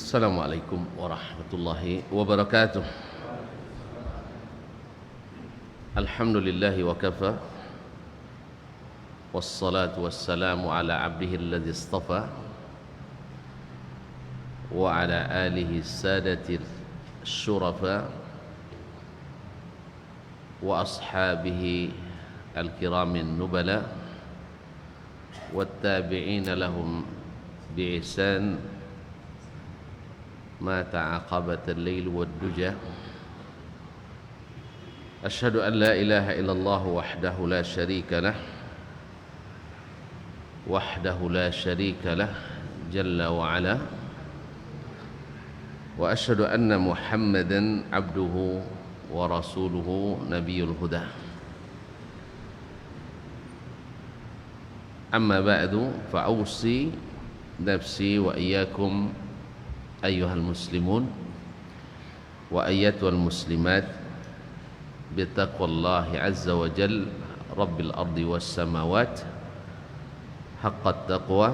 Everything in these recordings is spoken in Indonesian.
Assalamualaikum warahmatullahi wabarakatuh. Alhamdulillahi wa kafa, wassalatu wassalamu ala abdihi alladhi istafa, wa ala alihi sadatil syurafa, wa ashabihi al-kiramin nubala, wattabi'ina lahum bi'ihsan ما تعاقبت الليل والدجى. أشهد أن لا إله إلا الله وحده لا شريك له جل وعلا، وأشهد أن محمدا عبده ورسوله نبي الهدى. أما بعد فأوصي نفسي وإياكم أيها المسلمون وأيتها المسلمات بتقوى الله عز وجل رب الأرض والسماوات حق التقوى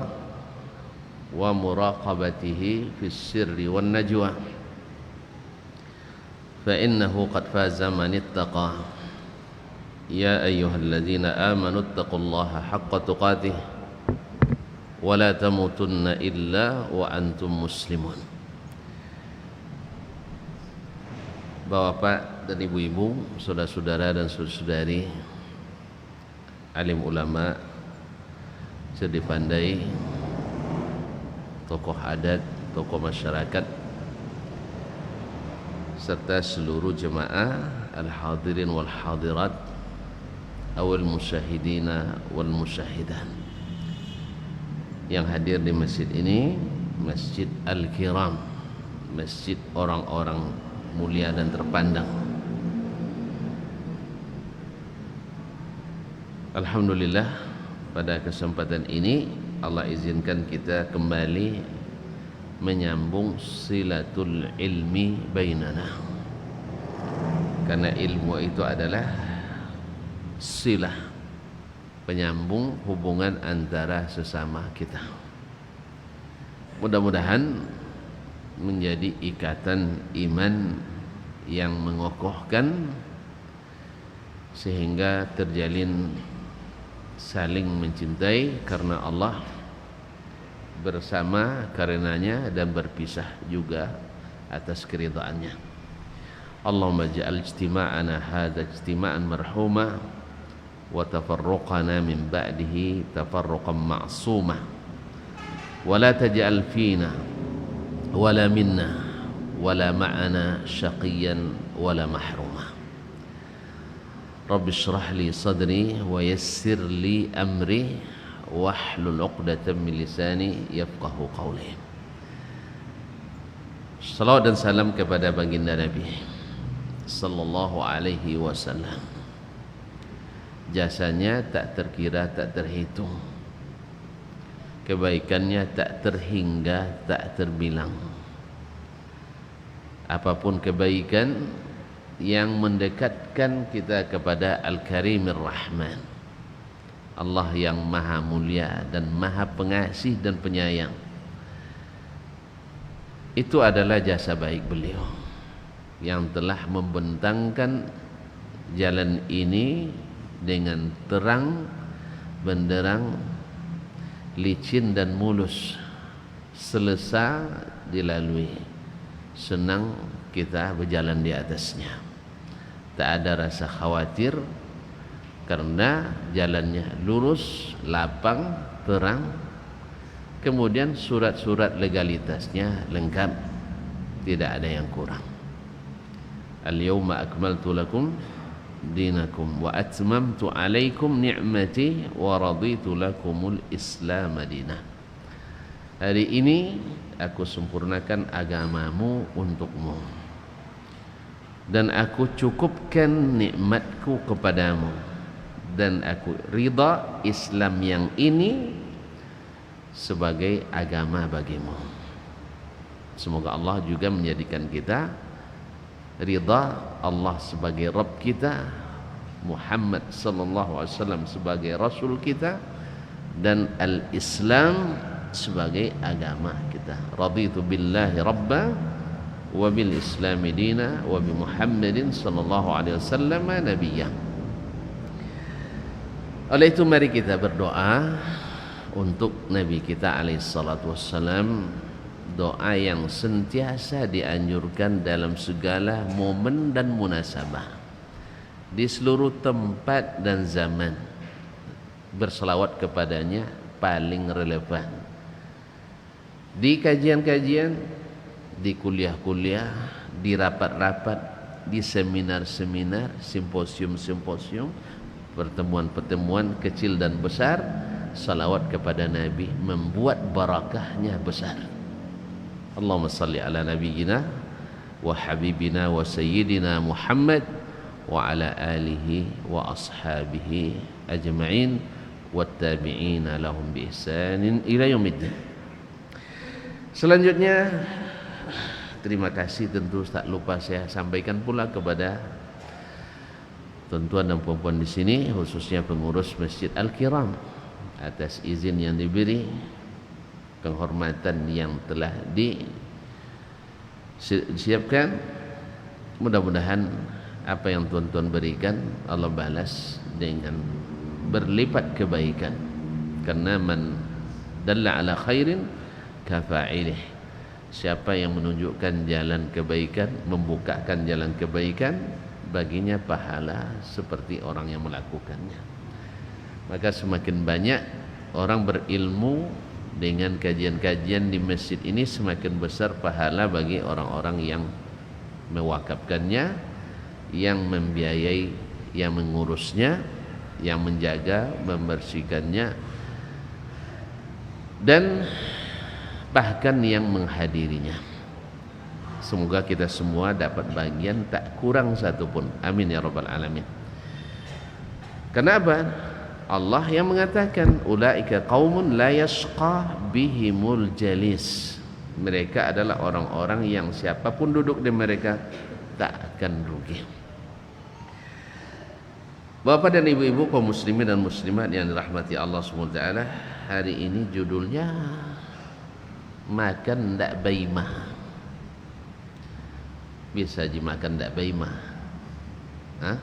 ومراقبته في السر والنجوى، فإنه قد فاز من اتقى. يا أيها الذين آمنوا اتقوا الله حق تقاته ولا تموتن إلا وأنتم مسلمون. Bapak dan ibu-ibu, saudara-saudara dan saudari, alim ulama, cerdik pandai, tokoh adat, tokoh masyarakat, serta seluruh jemaah al-hadirin wal hadirat, awal musyahidina wal musyahidan yang hadir di masjid ini, Masjid Al-Kiram, masjid orang-orang mulia dan terpandang. Alhamdulillah, pada kesempatan ini Allah izinkan kita kembali menyambung silatul ilmi bainana, karena ilmu itu adalah silah, penyambung hubungan antara sesama kita. Mudah-mudahan menjadi ikatan iman yang mengokohkan sehingga terjalin saling mencintai karena Allah, bersama karenanya, dan berpisah juga atas keridhaannya. Allahumma ja'al ijtima'ana hadha ijtima'an marhuma wa tafarruqana min ba'dihi tafarruqan ma'suma wa la taj'al fina wala minna wala ma'ana syaqiyan wala mahruma. Rabbi shrah li sadri wa yassir li amri wahlul 'uqdatam min lisani yafqahu qawli. Salawat dan salam kepada baginda Nabi sallallahu alaihi wasallam. Jasanya tak terkira, tak terhitung, kebaikannya tak terhingga, tak terbilang. Apapun kebaikan yang mendekatkan kita kepada Al-Karimir Rahman, Allah yang maha mulia dan maha pengasih dan penyayang, itu adalah jasa baik beliau yang telah membentangkan jalan ini dengan terang benderang, licin dan mulus, selesa dilalui, senang kita berjalan di atasnya. Tak ada rasa khawatir karena jalannya lurus, lapang, terang. Kemudian surat-surat legalitasnya lengkap, tidak ada yang kurang. Al-yawma akmaltu lakum dinakum wa atmamtu alaikum ni'mati wa raditu lakumul islam madinah. Hari ini aku sempurnakan agamamu untukmu dan aku cukupkan nikmatku kepadamu, dan aku ridha Islam yang ini sebagai agama bagimu. Semoga Allah juga menjadikan kita ridha Allah sebagai Rabb kita, Muhammad sallallahu alaihi wasallam sebagai Rasul kita, dan al-Islam sebagai agama kita. Raditu billahi rabba wa bil islami dina wa bi Muhammadin sallallahu alaihi wasallam nabiyya. Oleh itu mari kita berdoa untuk Nabi kita alaihi salatu wassalam, doa yang sentiasa dianjurkan dalam segala momen dan munasabah di seluruh tempat dan zaman. Berselawat kepadanya paling relevan di kajian-kajian, di kuliah-kuliah, di rapat-rapat, di seminar-seminar, simposium-simposium, pertemuan-pertemuan kecil dan besar. Salawat kepada Nabi membuat barakahnya besar. Allahumma salli ala nabiyyina wa habibina wa sayyidina Muhammad wa ala alihi wa ashabihi ajma'in wattabi'ina lahum bi ihsanin ila yaumiddin. Selanjutnya, terima kasih tentu tak lupa saya sampaikan pula kepada tuan-tuan dan puan-puan di sini, khususnya pengurus Masjid Al-Kiram, atas izin yang diberi, penghormatan yang telah disiapkan. Mudah-mudahan apa yang tuan-tuan berikan Allah balas dengan berlipat kebaikan, karena man dalla ala khairin kafa'ilih, siapa yang menunjukkan jalan kebaikan, membukakan jalan kebaikan, baginya pahala seperti orang yang melakukannya. Maka semakin banyak orang berilmu dengan kajian-kajian di masjid ini, semakin besar pahala bagi orang-orang yang mewakafkannya, yang membiayai, yang mengurusnya, yang menjaga, membersihkannya, dan bahkan yang menghadirinya. Semoga kita semua dapat bagian tak kurang satupun. Amin ya rabbal alamin. Kenapa? Allah yang mengatakan ulaika qaumun la yashqa bihimul jalis. Mereka adalah orang-orang yang siapapun duduk di mereka tak akan rugi. Bapak dan ibu-ibu kaum muslimin dan muslimat yang dirahmati Allah SWT, hari ini judulnya makan ndak baimah. Bisa dimakan ndak baimah? Hah?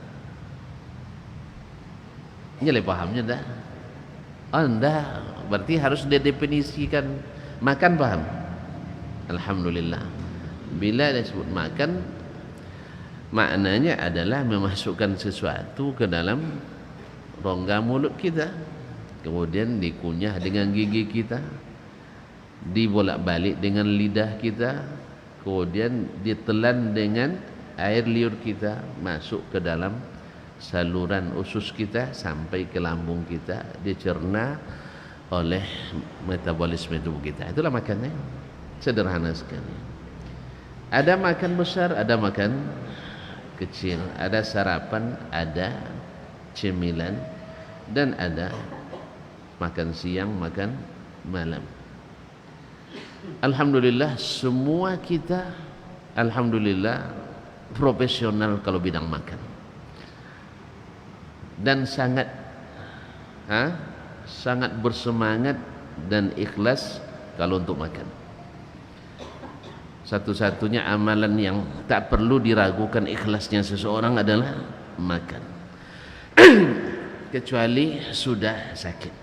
Ini pahamnya ndak? Oh ndak, berarti harus didefinisikan. Makan paham? Alhamdulillah. Bila disebut makan, maknanya adalah memasukkan sesuatu ke dalam rongga mulut kita, kemudian dikunyah dengan gigi kita, dibolak-balik dengan lidah kita, kemudian ditelan dengan air liur kita, masuk ke dalam saluran usus kita sampai ke lambung kita, dicerna oleh metabolisme tubuh kita. Itulah makannya, sederhana sekali. Ada makan besar, ada makan kecil, ada sarapan, ada cemilan, dan ada makan siang, makan malam. Alhamdulillah semua kita, alhamdulillah profesional kalau bidang makan, dan sangat bersemangat dan ikhlas kalau untuk makan. Satu-satunya amalan yang tak perlu diragukan ikhlasnya seseorang adalah makan. Kecuali sudah sakit.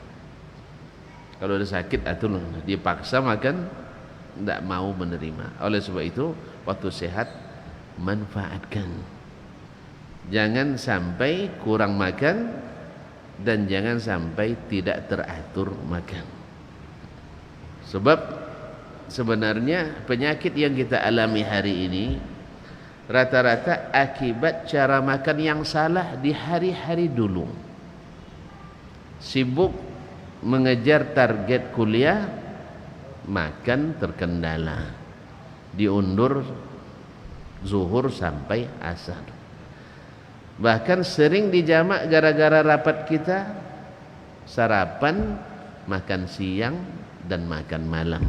Kalau sudah sakit atau dipaksa makan, tidak mau menerima. Oleh sebab itu, waktu sehat manfaatkan. Jangan sampai kurang makan, dan jangan sampai tidak teratur makan. Sebab sebenarnya penyakit yang kita alami hari ini rata-rata akibat cara makan yang salah di hari-hari dulu. Sibuk mengejar target kuliah, makan terkendala, diundur zuhur sampai asar. Bahkan sering dijamak gara-gara rapat kita, sarapan, makan siang, dan makan malam.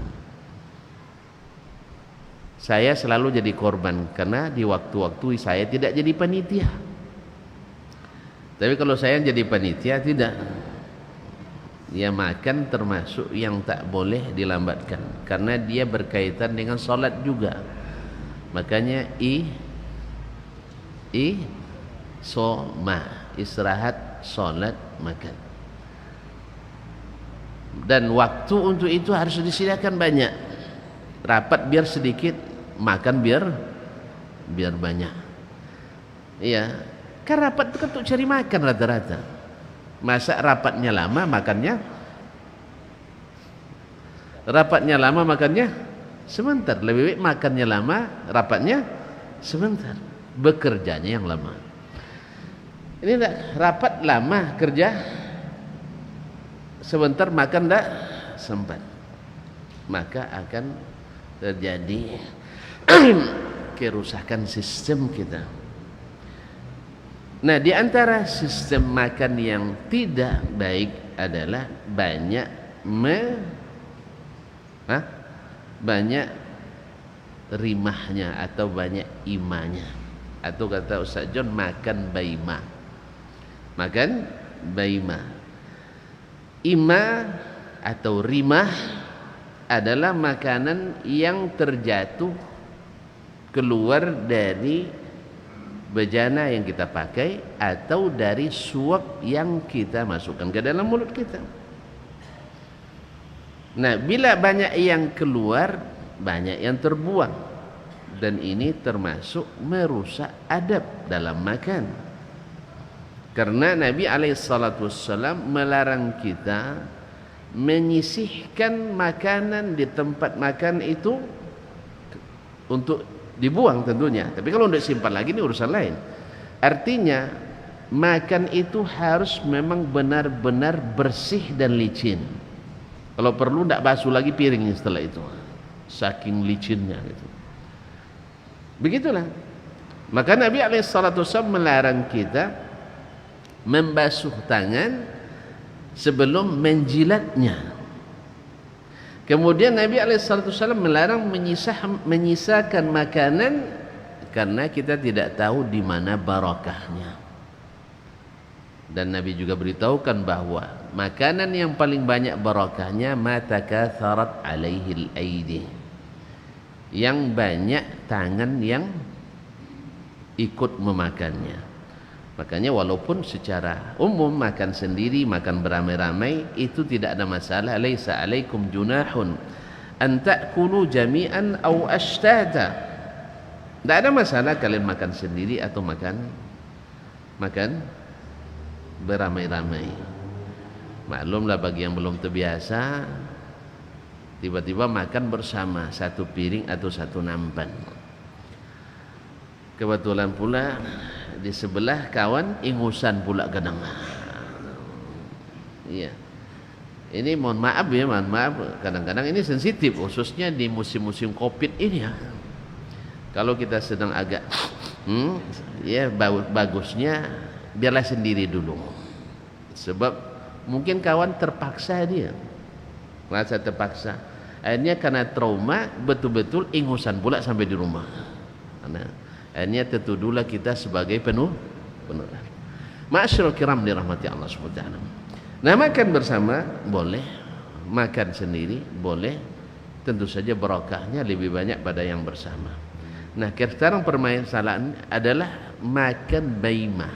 Saya selalu jadi korban karena di waktu-waktu saya tidak jadi panitia. Tapi kalau saya jadi panitia tidak. Ya, makan termasuk yang tak boleh dilambatkan karena dia berkaitan dengan solat juga. Makanya soma, istirahat, solat, makan. Dan waktu untuk itu harus disediakan banyak. Rapat biar sedikit, makan biar banyak. Iya, kan rapat itu kan untuk cari makan rata-rata. Masa rapatnya lama, makannya sebentar. Lebih baik makannya lama, rapatnya sebentar, bekerjanya yang lama. Ini enggak, rapat lama, kerja sebentar, makan enggak sempat, maka akan terjadi kerusakan sistem kita. Nah, di antara sistem makan yang tidak baik adalah banyak rimahnya atau banyak imanya, atau kata Ustaz John, makan baima. Ima atau rimah adalah makanan yang terjatuh keluar dari bejana yang kita pakai atau dari suap yang kita masukkan ke dalam mulut kita. Nah, bila banyak yang keluar, banyak yang terbuang, dan ini termasuk merusak adab dalam makan. Karena Nabi SAW melarang kita menyisihkan makanan di tempat makan itu untuk dibuang tentunya. Tapi kalau untuk simpan lagi, ini urusan lain. Artinya makan itu harus memang benar-benar bersih dan licin. Kalau perlu tidak basuh lagi piringnya setelah itu, saking licinnya gitu. Begitulah. Maka Nabi SAW melarang kita membasuh tangan sebelum menjilatnya. Kemudian Nabi SAW melarang menyisakan makanan karena kita tidak tahu di mana barakahnya. Dan Nabi juga beritahukan bahwa makanan yang paling banyak barakahnya ma takatharat alaihi al-aidi, yang banyak tangan yang ikut memakannya. Makanya walaupun secara umum makan sendiri, makan beramai-ramai itu tidak ada masalah. Laisa alaikum junahun an ta'kulu jami'an aw ashtata. Tidak ada masalah kalian makan sendiri atau makan beramai-ramai. Maklumlah bagi yang belum terbiasa, tiba-tiba makan bersama satu piring atau satu nampan. Kebetulan pula di sebelah kawan ingusan pula kadang. Iya. Ini mohon maaf kadang-kadang ini sensitif, khususnya di musim-musim Covid ini ya. Kalau kita sedang agak bagusnya biarlah sendiri dulu. Sebab mungkin kawan terpaksa, dia merasa terpaksa. Akhirnya karena trauma betul-betul ingusan pula sampai di rumah. Akhirnya tertuduhlah kita sebagai penuh. Ma'asyiral kiram dirahmati Allah SWT. Nah, makan bersama boleh, makan sendiri boleh. Tentu saja barakahnya lebih banyak pada yang bersama. Nah, sekarang permasalahan adalah makan baima.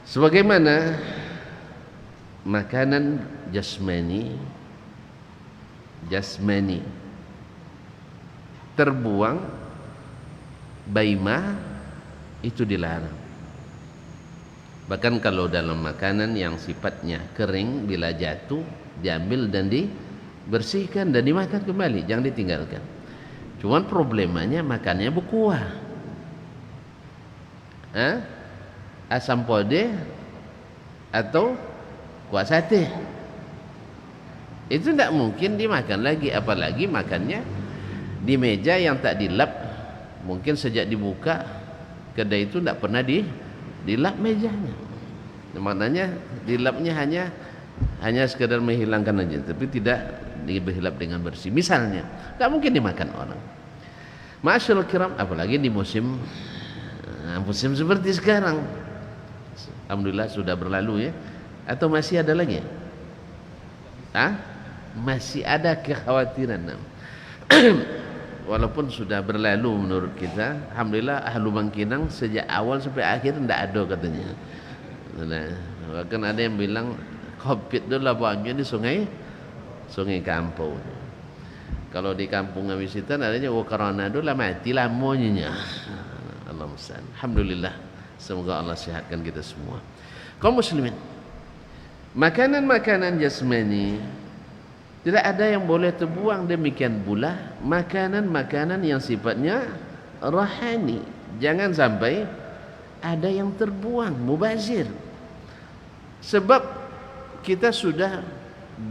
Sebagaimana makanan jasmani terbuang, baima itu dilarang. Bahkan kalau dalam makanan yang sifatnya kering, bila jatuh diambil dan dibersihkan dan dimakan kembali, jangan ditinggalkan. Cuman problemanya makannya berkuah, asam pode atau kuah sate. Itu tidak mungkin dimakan lagi, apalagi makannya di meja yang tak dilap. Mungkin sejak dibuka kedai itu tidak pernah dilap mejanya. Maknanya dilapnya hanya sekedar menghilangkan aja, tapi tidak dilap dengan bersih. Misalnya, tidak mungkin dimakan orang. Ma'asyiral kiram, apalagi di musim seperti sekarang. Alhamdulillah sudah berlalu ya. Atau masih ada lagi? Masih ada kekhawatiran. Walaupun sudah berlalu menurut kita, alhamdulillah ahlu Bangkinang sejak awal sampai akhir tidak ada katanya. Bahkan ada yang bilang COVID itu lah banyak di sungai kampung. Kalau di kampung Ngawisitan adanya corona itu lah mati lamanya. Allah musta'an. Alhamdulillah, semoga Allah sehatkan kita semua. Kaum muslimin, makanan-makanan jasmani tidak ada yang boleh terbuang, demikian pula makanan-makanan yang sifatnya rohani. Jangan sampai ada yang terbuang, mubazir. Sebab kita sudah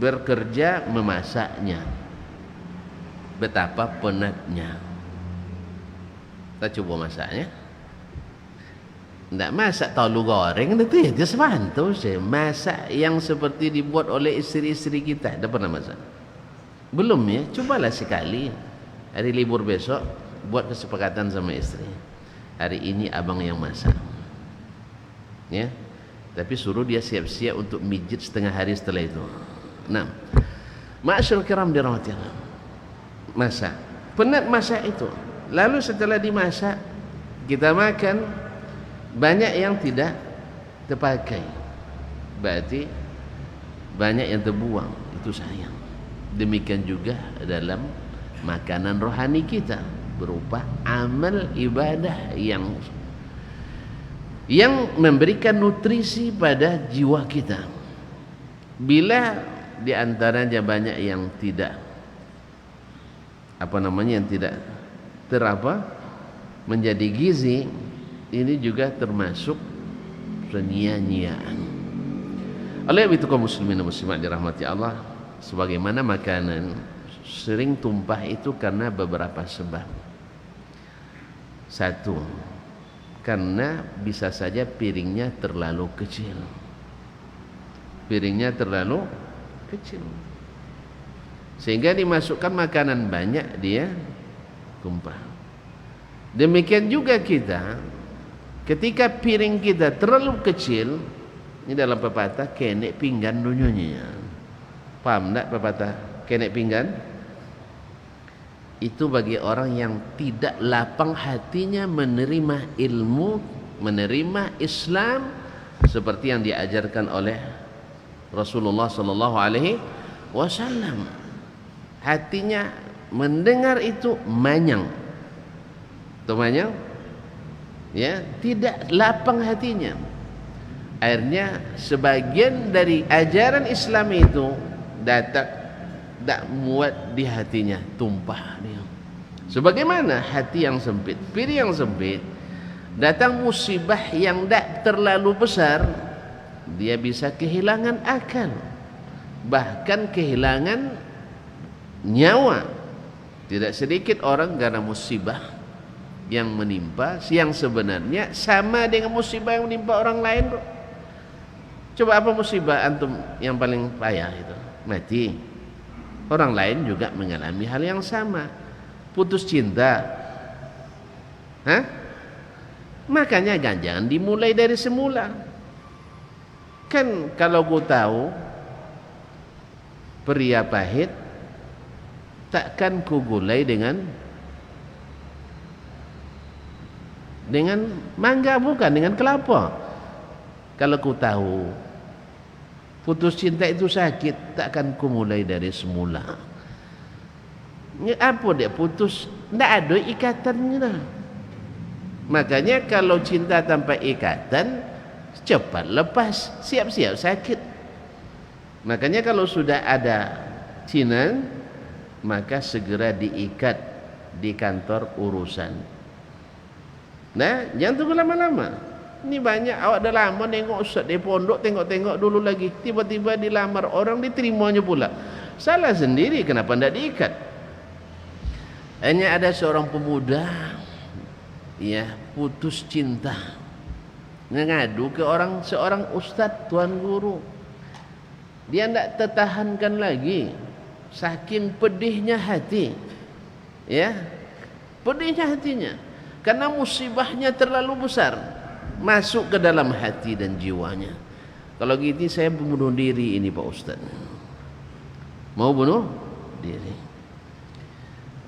bekerja memasaknya. Betapa penatnya. Kita coba masaknya. Tidak masak tahu goreng itu ya dia semantu sih. Masak yang seperti dibuat oleh istri-istri kita. Dah pernah masak? Belum ya? Cobalah sekali. Hari libur besok buat kesepakatan sama istri. Hari ini abang yang masak. Ya. Tapi suruh dia siap-siap untuk mijit setengah hari setelah itu. Nah, ma'asyarul kiram dirahmati Allah. Masak. Penat masak itu. Lalu setelah dimasak kita makan, banyak yang tidak terpakai, berarti banyak yang terbuang. Itu sayang. Demikian juga dalam makanan rohani kita, berupa amal ibadah yang memberikan nutrisi pada jiwa kita. Bila di antaranya banyak yang tidak yang tidak menjadi gizi, ini juga termasuk penyia-nyiaan. Oleh itu kaum muslimin dan muslimat dirahmati Allah, sebagaimana makanan sering tumpah itu karena beberapa sebab. Satu, karena bisa saja piringnya terlalu kecil. Piringnya terlalu kecil, sehingga dimasukkan makanan banyak dia tumpah. Demikian juga kita, ketika piring kita terlalu kecil, ini dalam pepatah kenek pinggan dunyanya. Paham tak pepatah kenek pinggan? Itu bagi orang yang tidak lapang hatinya menerima ilmu, menerima Islam seperti yang diajarkan oleh Rasulullah sallallahu alaihi wasallam. Hatinya mendengar itu manyang. Itu manyang? Ya, tidak lapang hatinya. Akhirnya sebagian dari ajaran Islam itu tak muat di hatinya, tumpah dia. Sebagaimana hati yang sempit, piring yang sempit, datang musibah yang tak terlalu besar, dia bisa kehilangan akal, bahkan kehilangan nyawa. Tidak sedikit orang karena musibah yang menimpa, yang sebenarnya sama dengan musibah yang menimpa orang lain. Coba apa musibah antum yang paling payah itu? Mati. Orang lain juga mengalami hal yang sama. Putus cinta. Makanya jangan dimulai dari semula. Kan kalau ku tahu pria pahit, takkan ku gulai dengan mangga, bukan dengan kelapa. Kalau ku tahu putus cinta itu sakit, takkan ku mulai dari semula. Apa dia putus? Tidak ada ikatannya dah. Makanya kalau cinta tanpa ikatan, cepat lepas, siap-siap sakit. Makanya kalau sudah ada cinan, maka segera diikat di kantor urusan. Nah, jangan tunggu lama-lama. Ini banyak awak dah lama tengok ustaz di pondok, tengok-tengok dulu lagi, tiba-tiba dilamar orang, diterimanya pula. Salah sendiri, kenapa tidak diikat? Hanya ada seorang pemuda, ya, putus cinta, ngadu ke seorang ustaz, tuan guru. Dia tidak tertahankan lagi, saking pedihnya hati, ya, pedihnya hatinya, karena musibahnya terlalu besar masuk ke dalam hati dan jiwanya. Kalau gitu saya bunuh diri ini Pak Ustaz. Mau bunuh diri.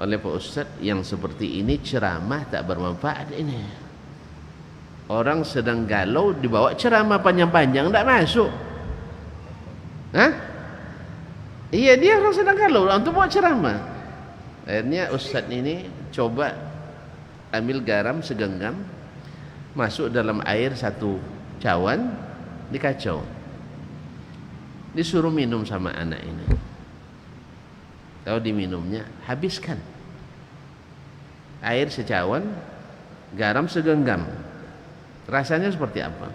Oleh Pak Ustaz, yang seperti ini ceramah tak bermanfaat ini. Orang sedang galau dibawa ceramah panjang-panjang tak masuk. Hah? Iya, dia orang sedang galau untuk bawa ceramah. Akhirnya Ustaz ini coba ambil garam segenggam, masuk dalam air satu cawan, dikacau, disuruh minum sama anak ini. Kalau diminumnya, habiskan air secawan, garam segenggam. Rasanya seperti apa?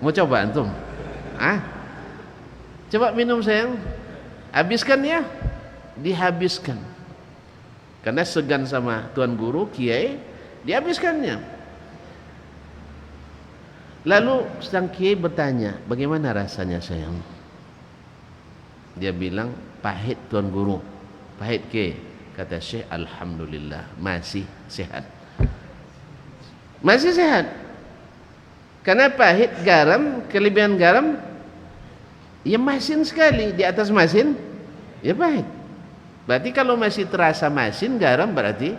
Mau coba antum? Coba minum sayang. Habiskan ya. Dihabiskan. Karena segan sama tuan guru, kiai, dihabiskannya. Lalu sang kiai bertanya, bagaimana rasanya sayang? Dia bilang, pahit tuan guru. Pahit kiai. Kata Syekh, alhamdulillah masih sehat. Masih sehat. Karena pahit garam, kelebihan garam, ya masin sekali. Di atas masin, ya pahit. Berarti kalau masih terasa masin garam berarti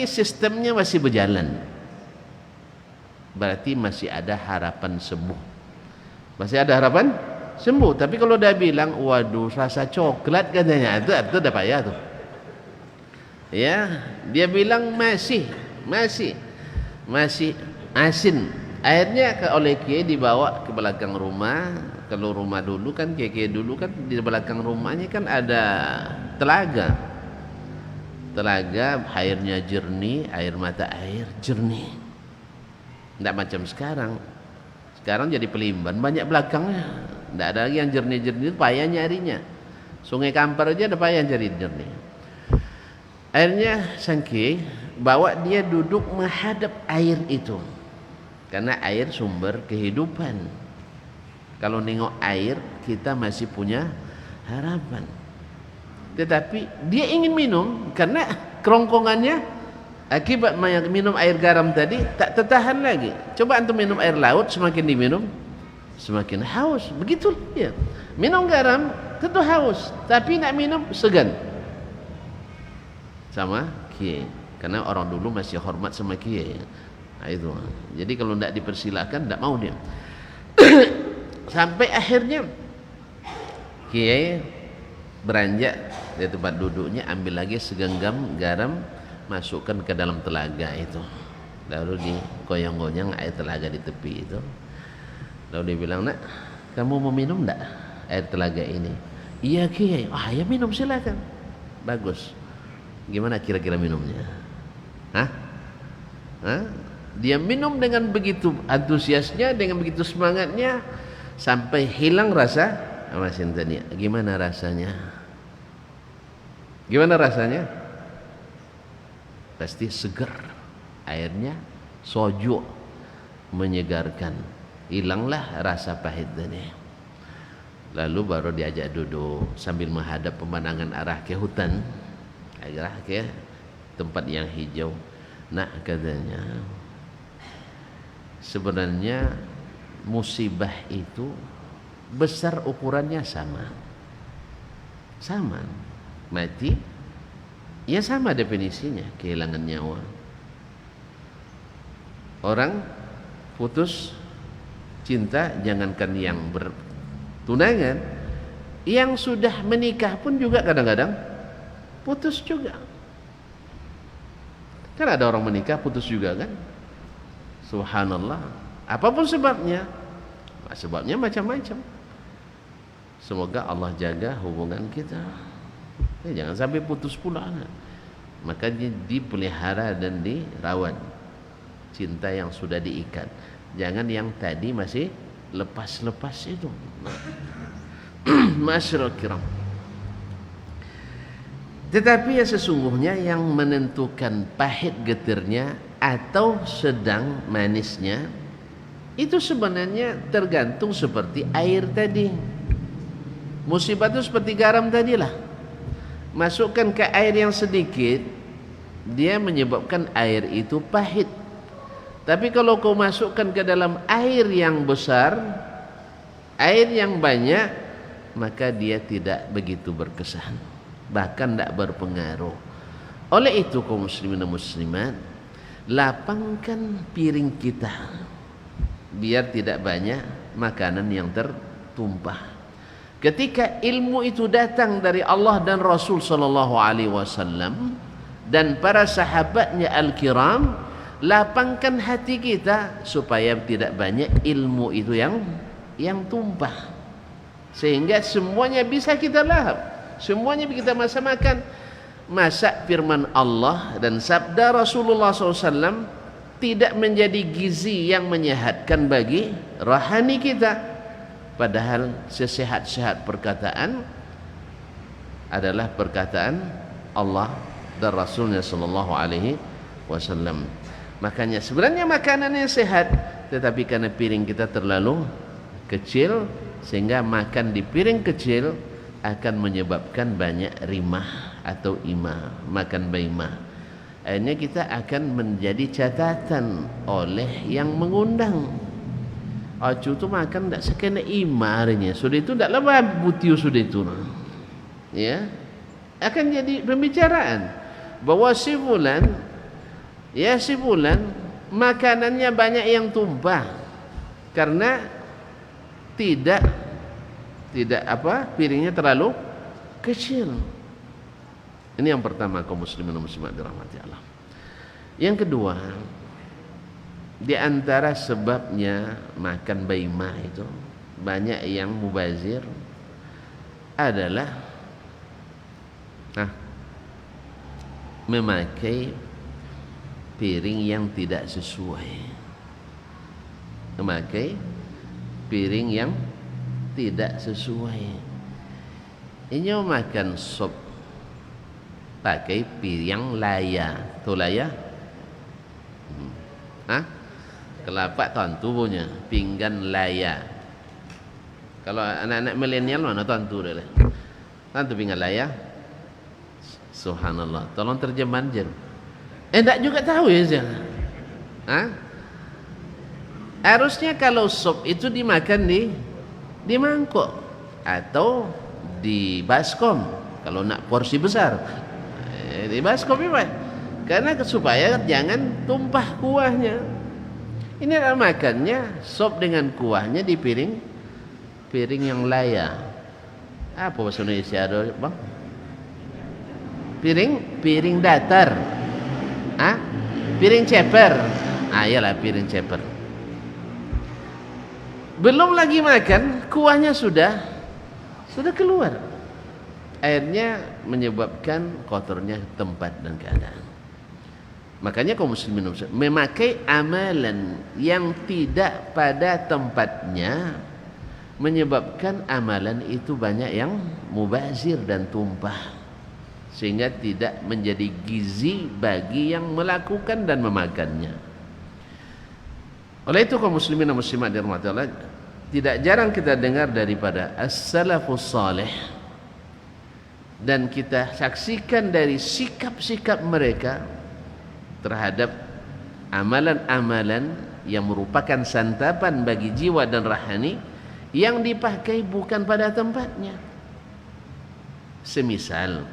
sistemnya masih berjalan. Berarti masih ada harapan sembuh. Masih ada harapan sembuh. Tapi kalau dia bilang, waduh rasa coklat katanya, itu udah payah tuh. Ya, dia bilang masih asin. Akhirnya oleh kiai dibawa ke belakang rumah. Kalau rumah dulu kan, kiai dulu kan di belakang rumahnya kan ada telaga, airnya jernih, air mata air jernih. Tidak macam sekarang jadi pelimban banyak belakangnya, tidak ada lagi yang jernih-jernih, payah nyarinya. Sungai Kampar aja ada payah cari jernih. Akhirnya sang kiai bawa dia duduk menghadap air itu, karena air sumber kehidupan. Kalau nengok air kita masih punya harapan. Tetapi dia ingin minum karena kerongkongannya akibat minum air garam tadi tak tertahan lagi. Coba antum minum air laut, semakin diminum semakin haus. Begitu ya. Minum garam tentu haus, tapi nak minum segan. Sama kiai, karena orang dulu masih hormat sama kiai. Nah, itu. Jadi kalau tidak dipersilakan tidak mau dia. Sampai akhirnya kiai beranjak dari tempat duduknya, ambil lagi segenggam garam, masukkan ke dalam telaga itu. Lalu digoyang-goyang air telaga di tepi itu. Lalu dia bilang, nak, kamu mau minum enggak air telaga ini? Iya kiai. Ya minum silakan. Bagus. Gimana kira-kira minumnya? Dia minum dengan begitu antusiasnya, dengan begitu semangatnya, sampai hilang rasa masin tadi. Gimana rasanya? Pasti seger. Airnya soju, menyegarkan. Hilanglah rasa pahit tadi. Lalu baru diajak duduk sambil menghadap pemandangan arah ke hutan, arah ke tempat yang hijau. Nah, katanya, sebenarnya musibah itu besar ukurannya sama, mati ya sama definisinya, kehilangan nyawa. Orang putus cinta, jangankan yang bertunangan, yang sudah menikah pun juga kadang-kadang putus juga. Kan ada orang menikah putus juga kan? Subhanallah. Apapun sebabnya macam-macam. Semoga Allah jaga hubungan kita. Jangan sampai putus pula. Makanya dipelihara dan dirawat cinta yang sudah diikat. Jangan yang tadi masih lepas-lepas itu. Masyaallah kiram. Tetapi ya sesungguhnya yang menentukan pahit getirnya atau sedang manisnya itu sebenarnya tergantung seperti air tadi. Musibah itu seperti garam tadilah. Masukkan ke air yang sedikit, dia menyebabkan air itu pahit. Tapi kalau kau masukkan ke dalam air yang besar, air yang banyak, maka dia tidak begitu berkesan, bahkan tidak berpengaruh. Oleh itu kaum muslimin dan muslimat, lapangkan piring kita biar tidak banyak makanan yang tertumpah. Ketika ilmu itu datang dari Allah dan Rasul sallallahu alaihi wasallam dan para sahabatnya al-kiram, lapangkan hati kita supaya tidak banyak ilmu itu yang tumpah, sehingga semuanya bisa kita lahap, semuanya kita makan. Masa firman Allah dan sabda Rasulullah SAW tidak menjadi gizi yang menyehatkan bagi rohani kita, padahal sesehat-sehat perkataan adalah perkataan Allah dan Rasulnya sallallahu alaihi wasallam. Makanya sebenarnya makanan yang sehat, tetapi karena piring kita terlalu kecil, sehingga makan di piring kecil akan menyebabkan banyak rimah atau imah, makan baimah. Akhirnya kita akan menjadi catatan oleh yang mengundang. Acu tu makan tak sekena imah harinya, sudah itu tak lama butiu sudah itu. Ya, akan jadi pembicaraan bahwa si fulan makanannya banyak yang tumpah karena tidak piringnya terlalu kecil. Ini yang pertama kaum muslimin dan muslimat dirahmati Allah. Yang kedua, di antara sebabnya makan baimah itu banyak yang mubazir adalah memakai piring yang tidak sesuai. Memakai piring yang tidak sesuai. Ini makan sop pakai piring laya, tu laya. Kelapa tantu punya, pinggan laya. Kalau anak-anak milenial mana tantu dia? Tantu pinggan laya. Subhanallah. Tolong terjemahan je. Tak juga tahu ya saya. Harusnya kalau sop itu dimakan di mangkok atau di baskom. Kalau nak porsi besar, di baskom ini, karena supaya jangan tumpah kuahnya. Ini adalah makannya sop dengan kuahnya di piring yang layak. Apa bahasa Indonesia ada, bang? Piring datar. Piring ceper. Iyalah piring ceper. Belum lagi makan, kuahnya sudah keluar. Akhirnya menyebabkan kotornya tempat dan keadaan. Makanya kaum muslimin memakai amalan yang tidak pada tempatnya menyebabkan amalan itu banyak yang mubazir dan tumpah, sehingga tidak menjadi gizi bagi yang melakukan dan memakannya. Oleh itu kaum muslimin dan muslimat dirahmati Allah, tidak jarang kita dengar daripada as-salafus salih, dan kita saksikan dari sikap-sikap mereka terhadap amalan-amalan yang merupakan santapan bagi jiwa dan rahani yang dipakai bukan pada tempatnya. Semisal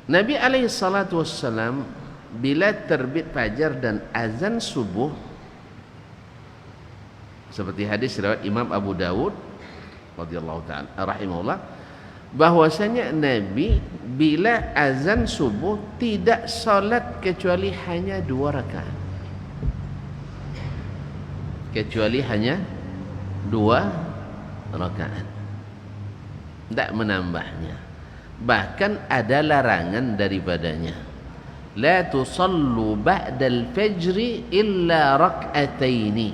Nabi SAW bila terbit fajar dan azan subuh, seperti hadis riwayat Imam Abu Dawud radhiyallahu ta'ala rahimahullah, bahwasanya Nabi bila azan subuh tidak salat kecuali hanya 2 rakaat. Kecuali hanya 2 rakaat. Tidak menambahnya. Bahkan ada larangan daripadanya. La tusallu ba'dal fajri illa rak'ataini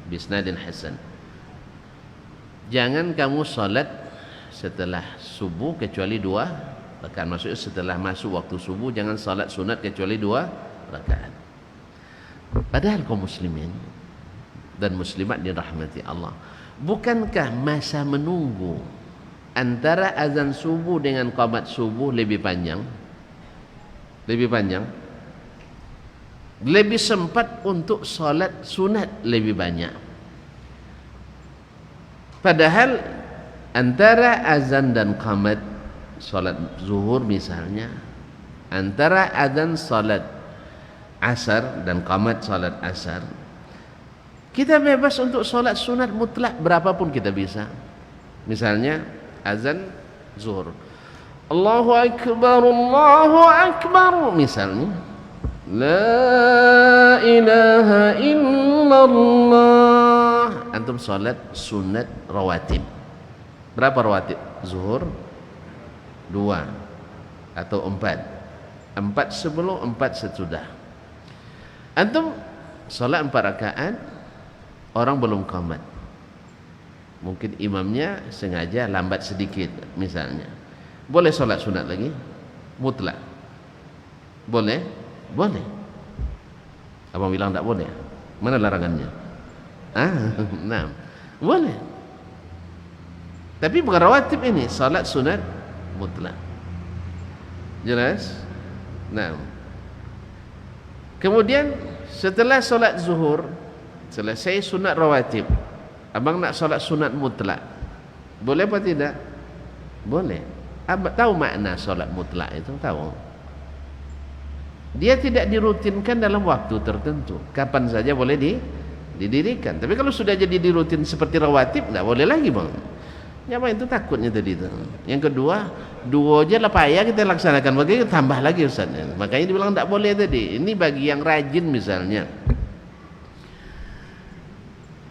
bisnadin hasan. Jangan kamu salat setelah subuh kecuali 2 rakaat. Maksudnya setelah masuk waktu subuh jangan salat sunat kecuali 2 rakaat. Padahal kaum muslimin dan muslimat dirahmati Allah, bukankah masa menunggu antara azan subuh dengan qamat subuh lebih panjang? Lebih panjang. lebih sempat untuk solat sunat lebih banyak. Padahal antara azan dan qamat solat zuhur misalnya, antara azan solat asar dan qamat solat asar, kita bebas untuk solat sunat mutlak berapapun kita bisa. Misalnya azan zuhur, Allahu Akbar misalnya, La ilaha illallah, antum salat sunat rawatib. Berapa rawatib? Zuhur 2 atau 4 sebelum, 4 sesudah. Antum salat 4 rakaat, orang belum qamat, mungkin imamnya sengaja lambat sedikit misalnya, boleh salat sunat lagi mutlak? Boleh? Boleh. Abang bilang tak boleh? Mana larangannya? Nah, boleh. Tapi bukan rawatib ini, salat sunat mutlak. Jelas? Nah, kemudian setelah salat zuhur selesai sunat rawatib, abang nak salat sunat mutlak, boleh apa tidak? Boleh. Abang tahu makna salat mutlak itu? Tahu. Dia tidak dirutinkan dalam waktu tertentu, kapan saja boleh didirikan. Tapi kalau sudah jadi dirutin seperti rawatib, tidak boleh lagi bang. Ya bang, itu takutnya tadi itu. Yang kedua, 2 aja lah payah kita laksanakan, bagaimana tambah lagi Ustaz. Makanya dibilang tidak boleh tadi. Ini bagi yang rajin misalnya.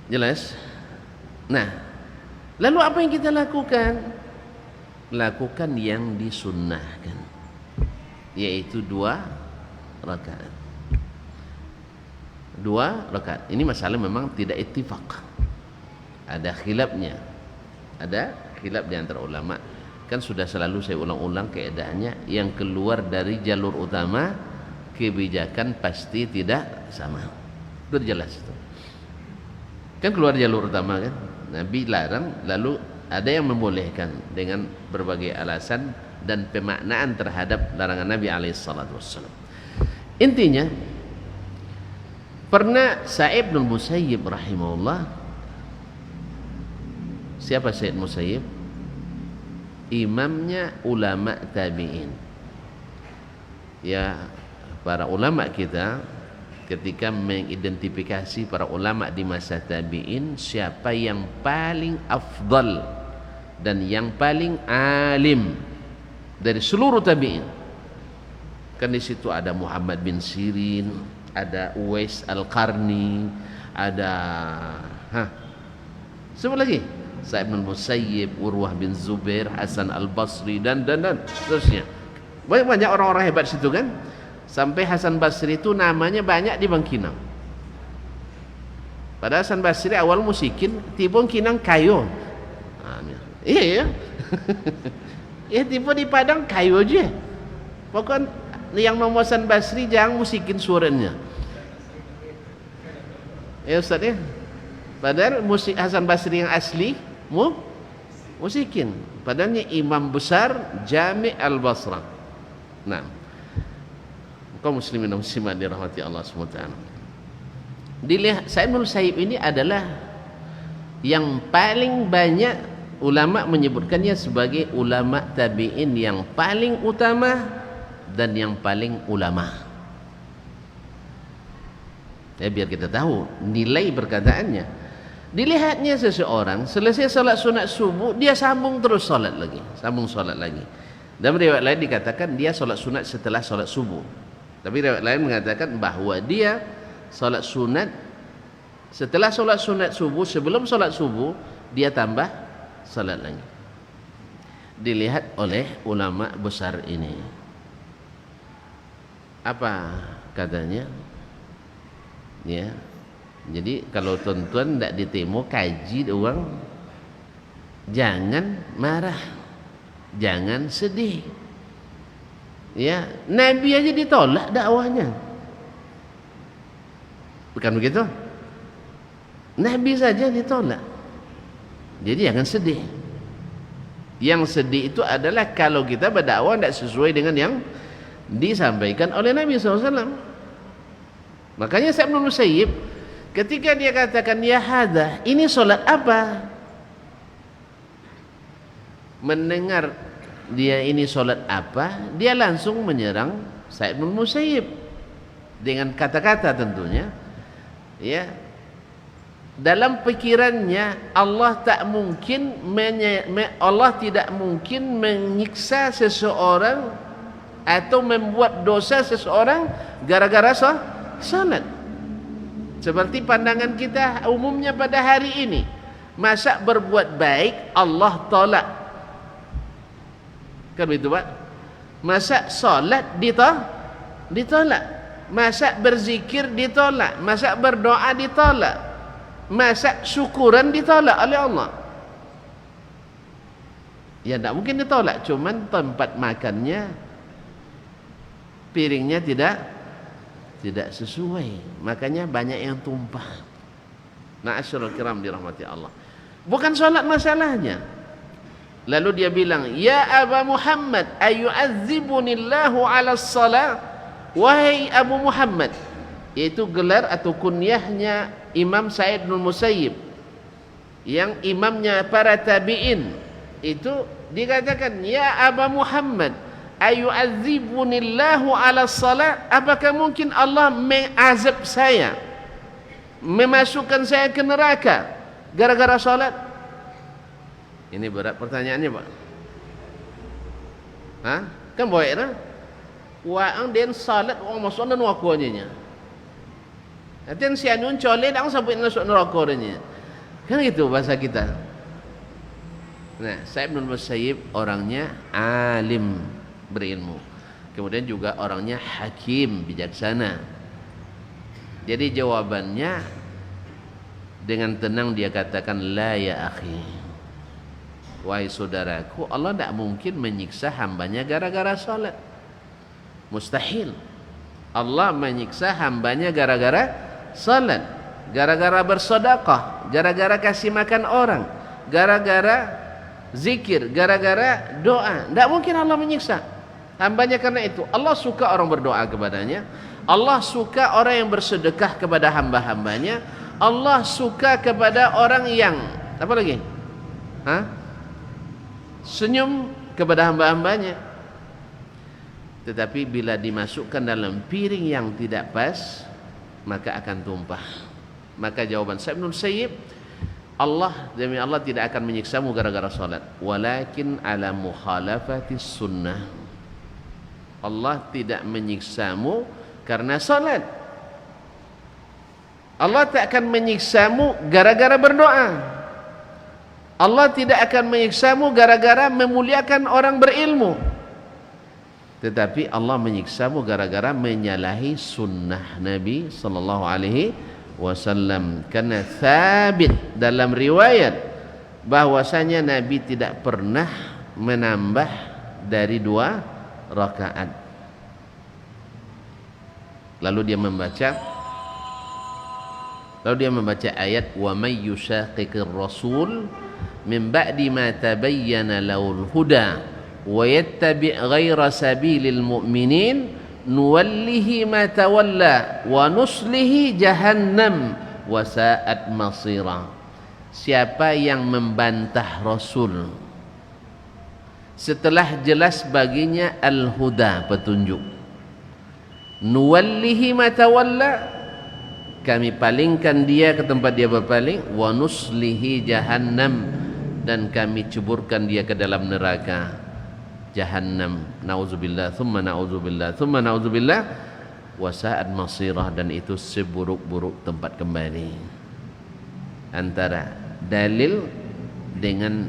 Jelas? Nah, lalu apa yang kita lakukan? Lakukan yang disunnahkan, yaitu 2 rakaat. 2 rakaat. Ini masalah memang tidak ittifaq, ada khilafnya, ada khilaf di antara ulama. Kan sudah selalu saya ulang-ulang keadaannya, yang keluar dari jalur utama kebijakan pasti tidak sama. Itu jelas itu. Kan keluar jalur utama kan, Nabi larang, lalu ada yang membolehkan dengan berbagai alasan dan pemaknaan terhadap larangan Nabi SAW. Intinya, pernah Sa'id bin Musayyib rahimahullah. Siapa Sa'id Musayyib? Imamnya ulama tabi'in. Ya, para ulama kita ketika mengidentifikasi para ulama di masa tabi'in, siapa yang paling afdal dan yang paling alim dari seluruh tabi'in. Kan di situ ada Muhammad bin Sirin, ada Uwais Al-Qarni, ada siapa lagi? Sa'id bin Musayyib, Urwah bin Zubair, Hasan Al-Basri dan seterusnya. Banyak orang-orang hebat situ kan. Sampai Hasan Basri itu namanya banyak di Bangkinang. Padahal Hasan Basri awal musikin, tiba Kinang kayu. Iya ya. Ya tiba di Padang kayu aja. Pokoknya yang nomor Hasan Basri jangan musikin suaranya. Ya Ustaz ya. Padahal musik Hasan Basri yang asli musikin. Padahalnya imam besar Jami' Al-Basra. Nah, kaum muslimin dan muslimat dirahmati Allah SWT. Dilihat Sa'id bin Musayyib ini adalah yang paling banyak ulama menyebutkannya sebagai ulama tabi'in yang paling utama dan yang paling ulama. Ya, biar kita tahu nilai perkataannya. Dilihatnya seseorang selesai salat sunat subuh, dia sambung terus salat lagi, sambung salat lagi. Dalam riwayat lain dikatakan dia salat sunat setelah salat subuh. Tapi riwayat lain mengatakan bahwa dia salat sunat setelah salat sunat subuh, sebelum salat subuh dia tambah salat lagi. Dilihat oleh ulama besar ini. Apa katanya? Ya. Jadi kalau tuan-tuan tidak ditemu kaji doang, jangan marah, jangan sedih. Ya, Nabi aja ditolak dakwahnya. Bukan begitu? Nabi saja ditolak. Jadi jangan sedih. Yang sedih itu adalah kalau kita berdakwah tidak sesuai dengan yang disampaikan oleh Nabi SAW. Makanya Sa'id bin Musayyib ketika dia katakan ya hadza, ini solat apa? Mendengar dia ini solat apa, dia langsung menyerang Sa'id bin Musayyib dengan kata-kata tentunya, ya. Dalam pikirannya Allah tidak mungkin menyiksa seseorang atau membuat dosa seseorang gara-gara salat. Seperti pandangan kita umumnya pada hari ini, masa berbuat baik Allah tolak, kan begitu Pak? Masa salat ditolak, masa berzikir ditolak, masa berdoa ditolak, masa syukuran ditolak oleh Allah. Ya tidak mungkin ditolak, cuman tempat makannya, piringnya tidak sesuai, makanya banyak yang tumpah. Ma'asyiral kiram dirahmati Allah. Bukan salat masalahnya. Lalu dia bilang, ya Aba Muhammad, ayu'adzibunillahu ala salat. Wahai Abu Muhammad, yaitu gelar atau kunyahnya Imam Sa'id bin Musayyib, yang imamnya para tabi'in. Itu dikatakan, ya Aba Muhammad, ayu'adzibunillahu ala salat. Apakah mungkin Allah mengazab saya, memasukkan saya ke neraka gara-gara salat? Ini berat pertanyaannya Pak. Hah? Kan baik dah. Waang den salat orang masuk neraka nya. Aten sianun coleh dang sampai masuk neraka nya. Kan gitu bahasa kita. Nah, Sa'id bin Musayyib orangnya alim, berilmu. Kemudian juga orangnya hakim, bijaksana. Jadi jawabannya dengan tenang dia katakan, la ya akhi, wahai saudaraku, Allah tidak mungkin menyiksa hambanya gara-gara salat. Mustahil. Allah menyiksa hambanya gara-gara salat, gara-gara bersedekah, gara-gara kasih makan orang, gara-gara zikir, gara-gara doa. Tidak mungkin Allah menyiksa hambanya karena itu. Allah suka orang berdoa kepadanya, Allah suka orang yang bersedekah kepada hamba-hambanya, Allah suka kepada orang yang apa lagi? Senyum kepada hamba-hambanya. Tetapi bila dimasukkan dalam piring yang tidak pas, maka akan tumpah. Maka jawaban Sa'id bin Musayyib, Allah, demi Allah tidak akan menyiksamu gara-gara salat, walakin ala mukhalafati sunnah. Allah tidak menyiksamu karena salat. Allah tak akan menyiksamu gara-gara berdoa. Allah tidak akan menyiksamu gara-gara memuliakan orang berilmu. Tetapi Allah menyiksamu gara-gara menyalahi sunnah Nabi sallallahu alaihi wasallam. Karena sabit dalam riwayat bahwasanya Nabi tidak pernah menambah dari 2 rakaat. Lalu dia membaca ayat, wa may yushaqiqir rasul min ba'di ma tabayyana lahul huda wa yattabi' ghaira sabilil mu'minin nuwallihi ma tawalla wa nuslihi jahannam wa sa'at masira. Siapa yang membantah Rasul setelah jelas baginya al-huda, petunjuk, nuwallihi ma tawalla, kami palingkan dia ke tempat dia berpaling, wa nuslihi jahannam, dan kami ceburkan dia ke dalam neraka jahannam. Nauzubillah, thumma nauzubillah, thumma nauzubillah, wa sa'at masirah, dan itu seburuk-buruk tempat kembali. Antara dalil dengan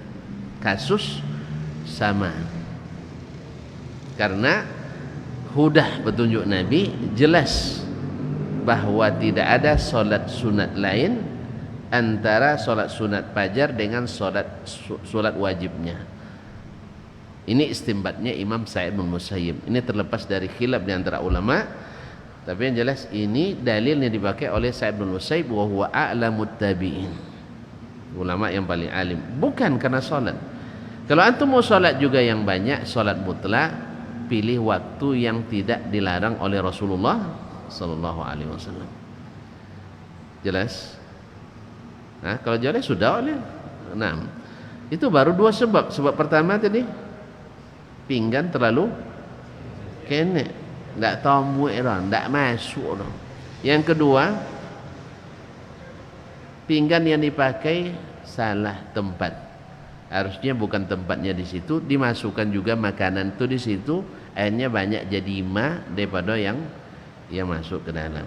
kasus sama, karena hudah, petunjuk Nabi, jelas bahwa tidak ada solat sunat lain antara solat sunat fajar dengan solat wajibnya. Ini istimbatnya Imam Sa'id bin Musayyib. Ini terlepas dari khilaf di antara ulama, tapi yang jelas ini dalilnya dipakai oleh Sa'id bin Musayyib, wa huwa a'lamut tabi'in, ulama yang paling alim. Bukan karena solat. Kalau antum mau solat juga yang banyak, solat mutlak, pilih waktu yang tidak dilarang oleh Rasulullah sallallahu alaihi wasallam. Jelas? Nah, kalau jelas sudah oleh. Nah, itu baru dua sebab. Sebab pertama tadi pinggan terlalu kene, ndak tamu era, ndak masuk dah. Yang kedua, pinggan yang dipakai salah tempat. Harusnya bukan tempatnya di situ, dimasukkan juga makanan itu di situ, akhirnya banyak jadi ima daripada yang masuk ke dalam.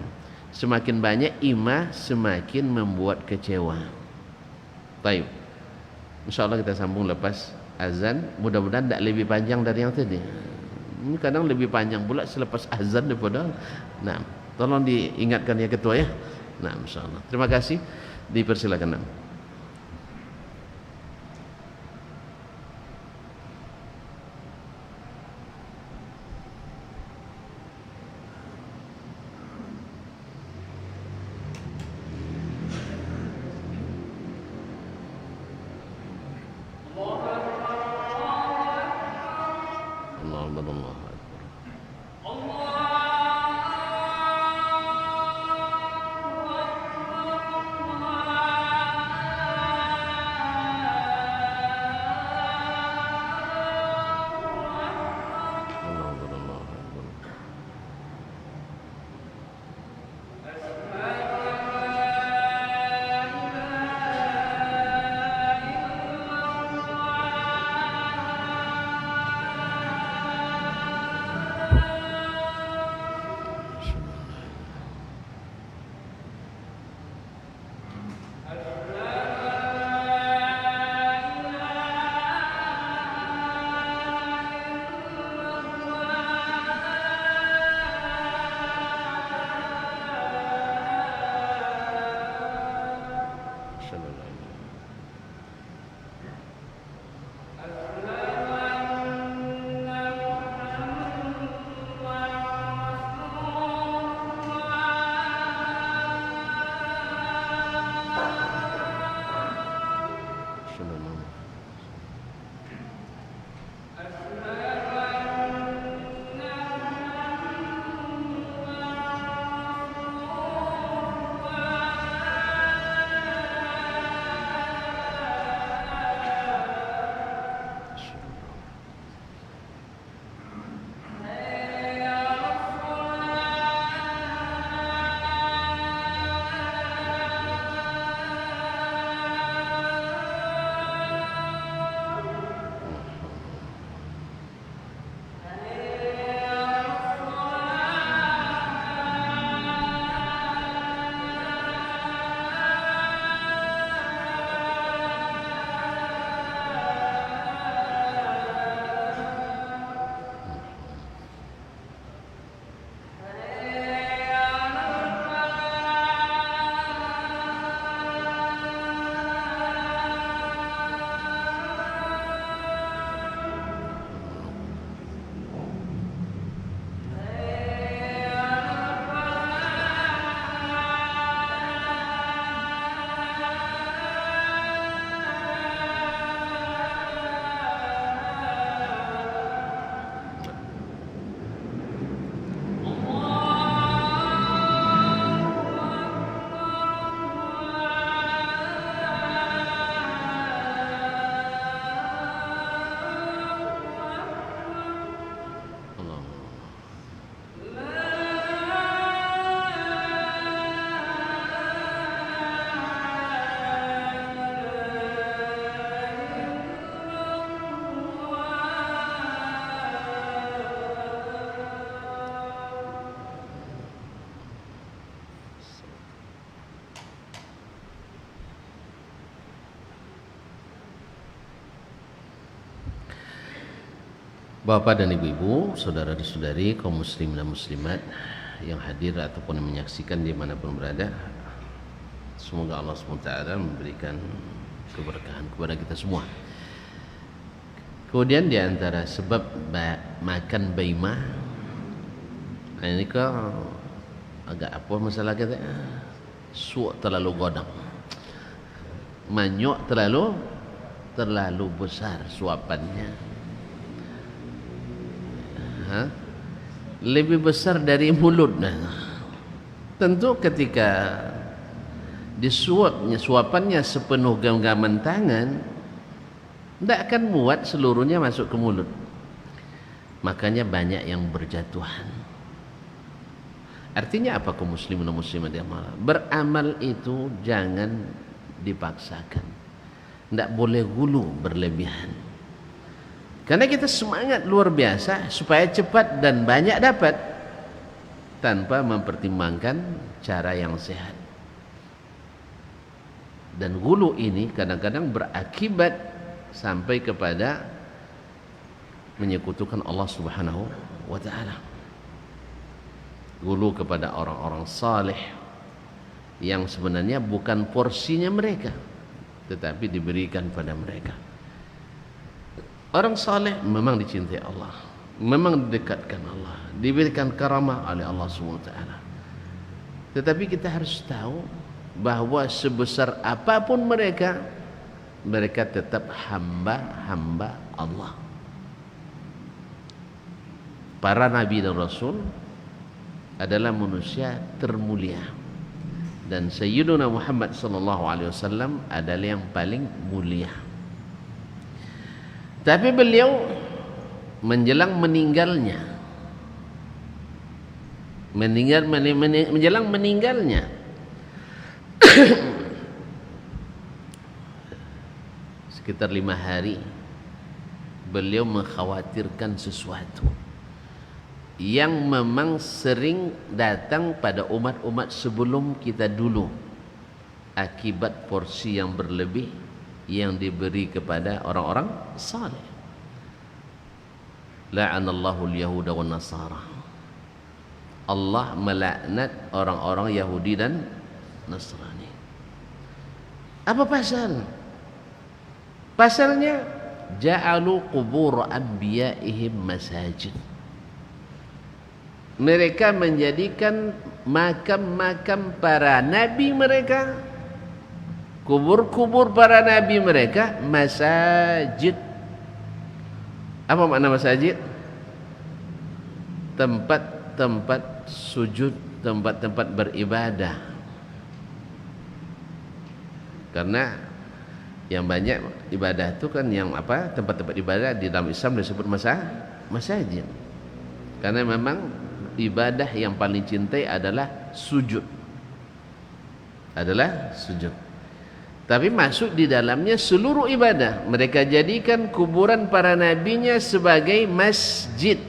Semakin banyak ima, semakin membuat kecewa. Baik. InsyaAllah kita sambung lepas azan. Mudah-mudahan tidak lebih panjang dari yang tadi. Ini kadang lebih panjang pula selepas azan daripada. Nah, tolong diingatkan ya ketua ya. Nah, insyaAllah. Terima kasih. Dipersilakan. Bapak dan ibu-ibu, saudara dan saudari, kaum muslimin dan muslimat yang hadir ataupun yang menyaksikan dimanapun berada, semoga Allah SWT memberikan keberkahan kepada kita semua. Kemudian di antara sebab makan baimah, ini kok agak apa masalah kita? Suak terlalu godang, manyok terlalu besar suapannya. Lebih besar dari mulut. Tentu ketika suapannya sepenuh genggaman tangan, tidak akan muat seluruhnya masuk ke mulut. Makanya banyak yang berjatuhan. Artinya apa kaum muslimin dan muslimat yang malah? Beramal itu jangan dipaksakan. Tidak boleh gulu berlebihan. Karena kita semangat luar biasa supaya cepat dan banyak dapat tanpa mempertimbangkan cara yang sehat. Dan gulu ini kadang-kadang berakibat sampai kepada menyekutukan Allah Subhanahu wa taala. Gulu kepada orang-orang saleh yang sebenarnya bukan porsinya mereka, tetapi diberikan pada mereka. Orang saleh memang dicintai Allah, memang didekatkan Allah, diberikan karamah oleh Allah Subhanahu wa taala. Tetapi kita harus tahu bahwa sebesar apapun mereka, mereka tetap hamba-hamba Allah. Para nabi dan rasul adalah manusia termulia, dan Sayyiduna Muhammad sallallahu alaihi wasallam adalah yang paling mulia. Tapi beliau menjelang meninggalnya, menjelang meninggalnya sekitar 5 hari, beliau mengkhawatirkan sesuatu yang memang sering datang pada umat-umat sebelum kita dulu, akibat porsi yang berlebih yang diberi kepada orang-orang saleh. La'anallahu al-yahuda wan nasara. Allah melaknat orang-orang Yahudi dan Nasrani. Apa pasal? Pasalnya ja'alu qubur anbiya'ihim masajid. Mereka menjadikan makam-makam para nabi mereka, kubur-kubur para nabi mereka, masajid. Apa makna masajid? Tempat-tempat sujud, tempat-tempat beribadah. Karena yang banyak ibadah itu kan yang apa? Tempat-tempat ibadah di dalam Islam disebut masajid. Karena memang ibadah yang paling cintai adalah sujud. Tapi masuk di dalamnya seluruh ibadah. Mereka jadikan kuburan para nabinya sebagai masjid,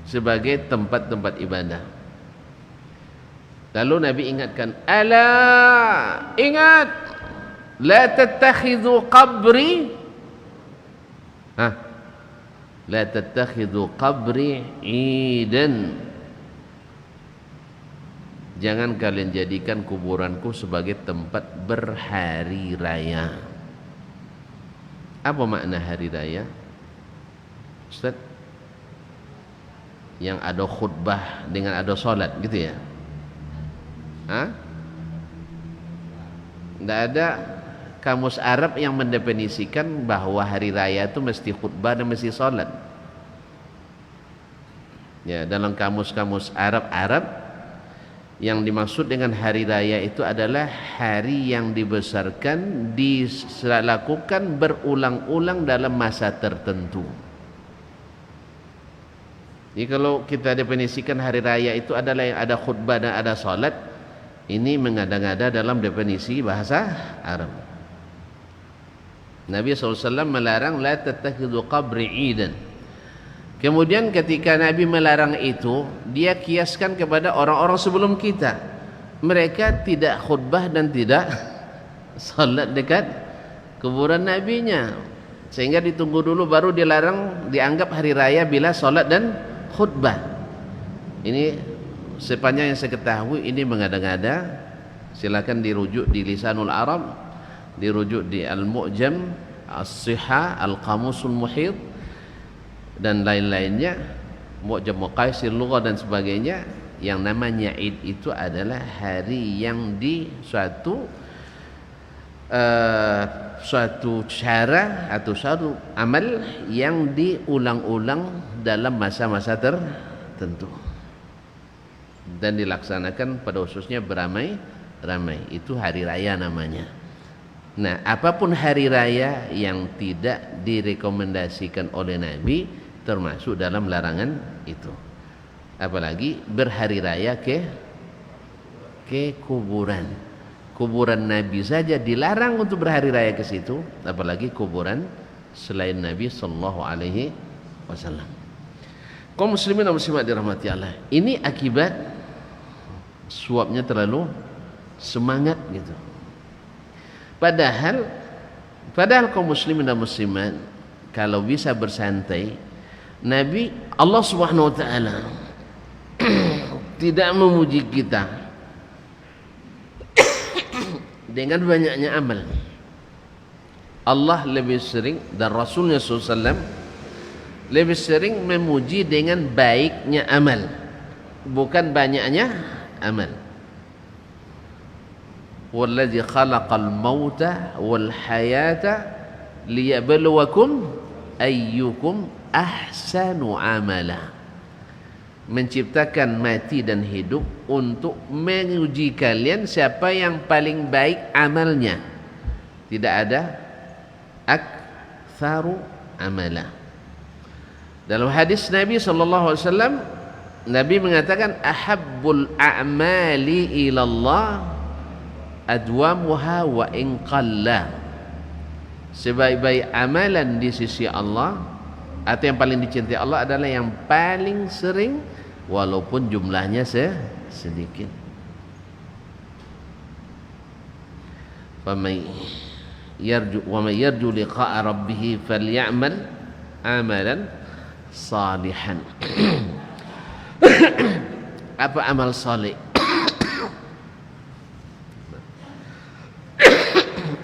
sebagai tempat-tempat ibadah. Lalu Nabi ingatkan, ala, ingat, la tattakhidhu qabri, la tattakhidhu qabri idan. Jangan kalian jadikan kuburanku sebagai tempat berhari raya. Apa makna hari raya, Ustaz? Yang ada khutbah dengan ada solat gitu ya? Tidak ada kamus Arab yang mendefinisikan bahwa hari raya itu mesti khutbah dan mesti solat. Ya, dalam kamus-kamus Arab yang dimaksud dengan hari raya itu adalah hari yang dibesarkan, dilakukan berulang-ulang dalam masa tertentu. Jadi kalau kita definisikan hari raya itu adalah yang ada khutbah dan ada salat, ini mengada-ngada dalam definisi bahasa Arab. Nabi SAW melarang la tattakhidhu qabri idan. Kemudian ketika Nabi melarang itu, dia kiaskan kepada orang-orang sebelum kita. Mereka tidak khutbah dan tidak salat dekat kuburan nabinya, sehingga ditunggu dulu baru dilarang, dianggap hari raya bila salat dan khutbah. Ini sepanjang yang saya ketahui ini mengada-ngada. Silakan dirujuk di Lisanul Arab, dirujuk di Al-Mu'jam, As-Sihah, Al-Qamusul Muhit dan lain-lainnya, Mu'jam Maqaisil Lughah dan sebagainya. Yang namanya Id itu adalah hari yang di suatu cara atau suatu amal yang diulang-ulang dalam masa-masa tertentu dan dilaksanakan pada khususnya ramai. Itu hari raya namanya. Nah, apapun hari raya yang tidak direkomendasikan oleh Nabi termasuk dalam larangan itu. Apalagi berhari raya ke kuburan. Kuburan Nabi saja dilarang untuk berhari raya ke situ, apalagi kuburan selain Nabi sallallahu alaihi wasallam. Kaum muslimin dan muslimat dirahmati Allah. Ini akibat suapnya terlalu semangat gitu. Padahal kaum muslimin dan muslimat kalau bisa bersantai, Nabi Allah Subhanahu wa taala tidak memuji kita dengan banyaknya amal. Allah lebih sering dan Rasulnya SAW lebih sering memuji dengan baiknya amal, bukan banyaknya amal. Wallazi khalaqal mauta wal hayata liyabluwakum ayyukum ahsanu amala. Menciptakan mati dan hidup untuk menguji kalian siapa yang paling baik amalnya. Tidak ada aktsaru amala. Dalam hadis Nabi sallallahu alaihi wasallam, Nabi mengatakan ahabbul a'mali ilallah adwamuha wa in qalla. Sebaik-baik amalan di sisi Allah atau yang paling dicintai Allah adalah yang paling sering walaupun jumlahnya sedikit. Faman yarju liqa'a rabbih falyamal amalan salihan. Apa amal saleh?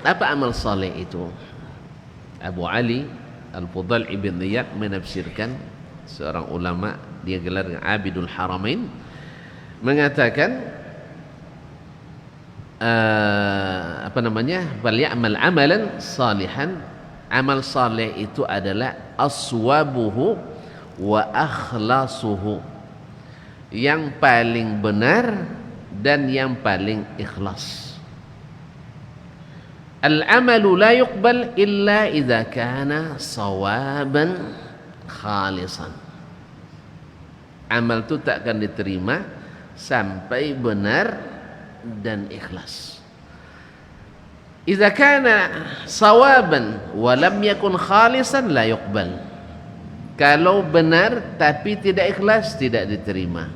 Apa amal saleh itu? Abu Ali Al-Fudail ibn Iyad menafsirkan, seorang ulama dia gelar Abidul Haramain, mengatakan falyamal amalan salihan. Amal saleh itu adalah aswabuhu wa akhlasuhu, yang paling benar dan yang paling ikhlas. Al-amalu la yuqbal illa idza kana sawaban khalisan. Amal itu tak akan diterima sampai benar dan ikhlas. Idza kana sawaban wa lam yakun khalisan la yuqbal. Kalau benar tapi tidak ikhlas tidak diterima.